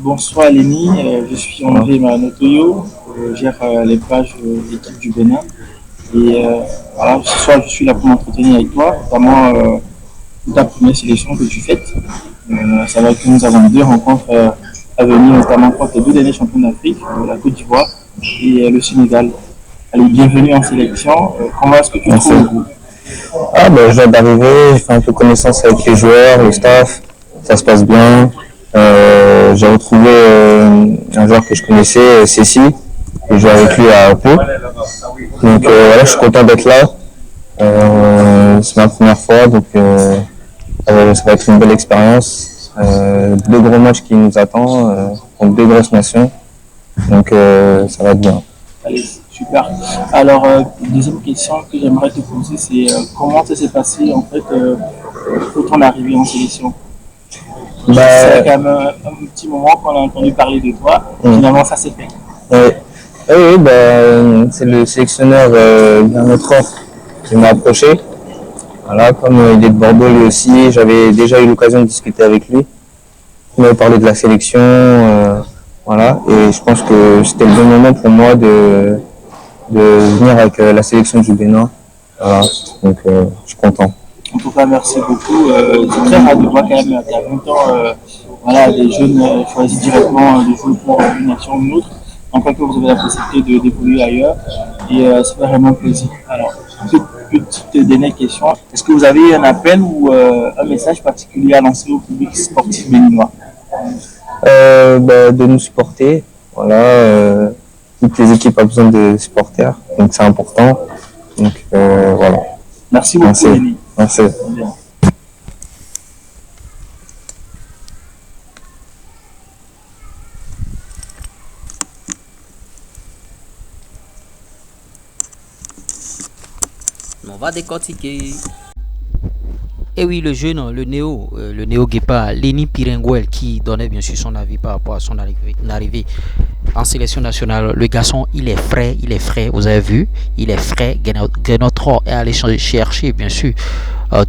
Bonsoir Léni, je suis André Manotoyo, je gère les pages de l'équipe du Bénin. Et voilà, ce soir je suis là pour m'entretenir avec toi, notamment ta première sélection que tu fais. Ça va que nous avons deux rencontres à venir, notamment contre les deux derniers champions d'Afrique, la Côte d'Ivoire et le Sénégal. Allez, bienvenue en sélection. Comment est-ce que tu Merci. trouves? Ah ben, je viens d'arriver, j'ai fait un peu connaissance avec les joueurs, le staff, ça se passe bien. J'ai retrouvé un joueur que je connaissais, Cécile, et je joue avec lui à Pau. Donc voilà, je suis content d'être là. C'est ma première fois, donc ça va être une belle expérience. Deux gros matchs qui nous attendent, contre deux grosses nations, donc ça va être bien. Allez, super. Alors, deuxième question que j'aimerais te poser, c'est comment ça s'est passé en fait pour ton arrivée en sélection? C'est Bah, quand même un petit moment qu'on a entendu parler de toi. Finalement, ça s'est fait. ouais. Oui, bah, c'est le sélectionneur d'un autre ordre qui m'a approché. Voilà, comme il est de Bordeaux lui aussi, j'avais déjà eu l'occasion de discuter avec lui. Il m'avait parlé de la sélection, voilà, et je pense que c'était le bon moment pour moi de venir avec la sélection du Bénin. Voilà, donc je suis content. En tout cas, merci beaucoup. C'est très rare de voir quand même qu'il y a longtemps voilà, des jeunes choisissent directement de jouer pour une nation ou une autre, en tant que vous avez la possibilité d'évoluer ailleurs. Et ça fait vraiment plaisir. Alors, petite dernière question. Est-ce que vous avez un appel ou un message particulier à lancer au public sportif béninois? Bah, de nous supporter, voilà, toutes les équipes ont besoin de supporters, donc c'est important. Donc voilà. Merci beaucoup, Merci. Denis. Merci. On va décortiquer. Et oui, le jeune, le néo Guépard, Léni Pirenguel, qui donnait bien sûr son avis par rapport à son arrivée en sélection nationale. Le garçon, il est frais, vous avez vu, il est frais. Genotro est allé chercher, bien sûr,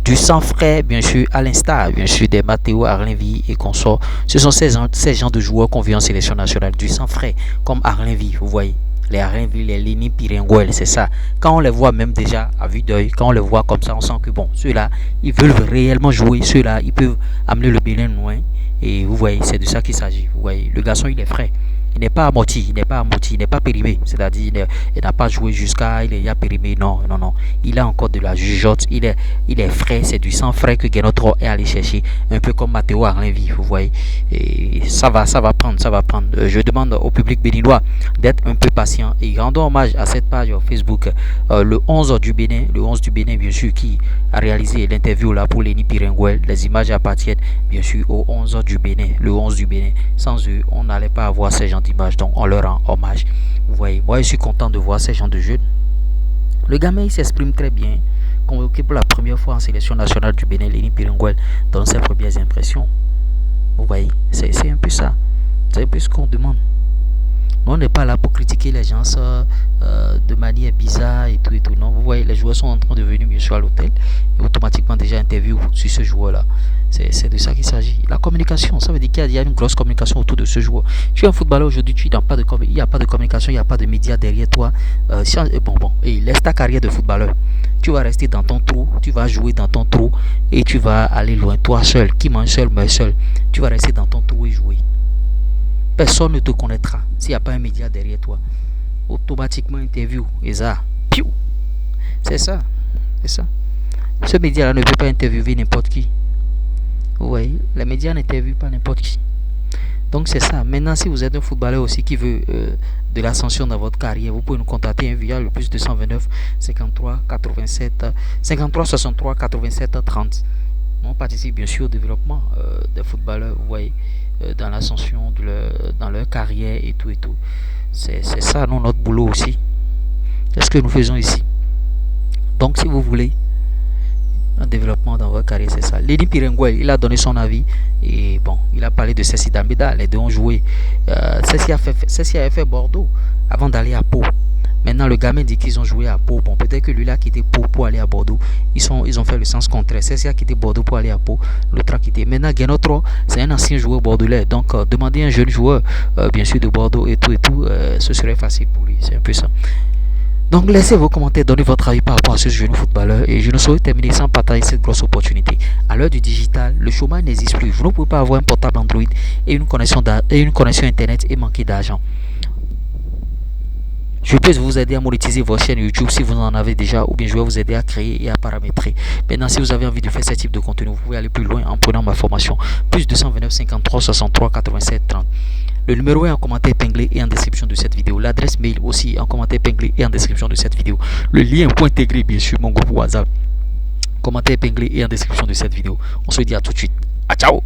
du sang frais, bien sûr, à l'instar, bien sûr, des Matteo Arlenvi et consorts. Ce sont ces gens de joueurs qu'on vit en sélection nationale, du sang frais, comme Arlenvi, vous voyez. Les Arlenvi, les Léni Pirenguel, c'est ça. Quand on les voit même déjà à vue d'œil, quand on les voit comme ça, on sent que bon, ceux-là, ils veulent réellement jouer, ceux-là, ils peuvent amener le Bénin loin. Et vous voyez, c'est de ça qu'il s'agit. Vous voyez, le garçon, il est frais. Il n'est pas amorti, il n'est pas périmé. C'est-à-dire, il n'a pas joué jusqu'à, il a périmé. Non, non, non. Il a encore de la jugeote. Il est frais. C'est du sang frais que Genotro est allé chercher. Un peu comme Matteo Arlenvi, vous voyez. Et ça va prendre, ça va prendre. Je demande au public béninois d'être un peu patient et rendons hommage à cette page Facebook, le 11 du Bénin, bien sûr, qui a réalisé l'interview là pour Léni Pirenguel. Les images appartiennent bien sûr au 11 du Bénin, le 11 du Bénin. Sans eux, on n'allait pas avoir ces gens d'images, donc on leur rend hommage. Vous voyez, moi je suis content de voir ces gens de jeunes. Le gamin il s'exprime très bien. Convoqué pour la première fois en sélection nationale du Bénin, Léni Pirenguel donne ses premières impressions. Vous voyez, c'est un peu ça. C'est un peu ce qu'on demande. On n'est pas là pour critiquer les gens de manière bizarre et tout et tout. Non, vous voyez, les joueurs sont en train de venir bien sûr à l'hôtel et automatiquement déjà interview sur ce joueur-là. C'est de ça qu'il s'agit. La communication, ça veut dire qu'il y a une grosse communication autour de ce joueur. Tu es un footballeur aujourd'hui, il n'y a pas de communication, il n'y a pas de médias derrière toi. Et laisse ta carrière de footballeur. Tu vas rester dans ton trou, tu vas jouer dans ton trou et tu vas aller loin. Toi seul, qui mange seul, meurt seul. Tu vas rester dans ton trou et jouer. Personne ne te connaîtra s'il n'y a pas un média derrière toi. Automatiquement interview, et ça, piou. C'est ça, c'est ça. Ce média-là ne peut pas interviewer n'importe qui. Vous voyez, les médias n'interviewent pas n'importe qui. Donc c'est ça. Maintenant, si vous êtes un footballeur aussi qui veut de l'ascension dans votre carrière, vous pouvez nous contacter via le plus 229 53 87 53 63 87 30. On participe bien sûr au développement des footballeurs, vous voyez, dans l'ascension dans leur carrière et tout et tout. C'est ça, nous, notre boulot aussi. C'est ce que nous faisons ici. Donc, si vous voulez un développement dans votre carrière, c'est ça. Léni Pirenguel, il a donné son avis et bon, il a parlé de Cécile Dambeda. Les deux ont joué. Cécile avait fait Bordeaux avant d'aller à Pau. Maintenant, le gamin dit qu'ils ont joué à Pau. Bon, peut-être que lui là qui était Pau pour aller à Bordeaux. Ils ont fait le sens contraire. C'est ça qui était Bordeaux pour aller à Pau. L'autre a quitté. Maintenant, Guénotro, c'est un ancien joueur bordelais. Donc, demander un jeune joueur, bien sûr, de Bordeaux et tout, ce serait facile pour lui. C'est un peu ça. Donc laissez vos commentaires, donnez votre avis par rapport à ce jeune footballeur et je ne saurais terminer sans partager cette grosse opportunité. À l'heure du digital, le chômage n'existe plus. Vous ne pouvez pas avoir un portable Android et une connexion internet et manquer d'argent. Je peux vous aider à monétiser votre chaîne YouTube si vous en avez déjà ou bien je vais vous aider à créer et à paramétrer. Maintenant, si vous avez envie de faire ce type de contenu, vous pouvez aller plus loin en prenant ma formation. Plus 229 53 63 87 30. Le numéro est en commentaire épinglé et en description de cette vidéo. L'adresse mail aussi en commentaire épinglé et en description de cette vidéo. Le lien pour intégrer bien sûr mon groupe WhatsApp. Commentaire épinglé et en description de cette vidéo. On se dit à tout de suite. À ciao.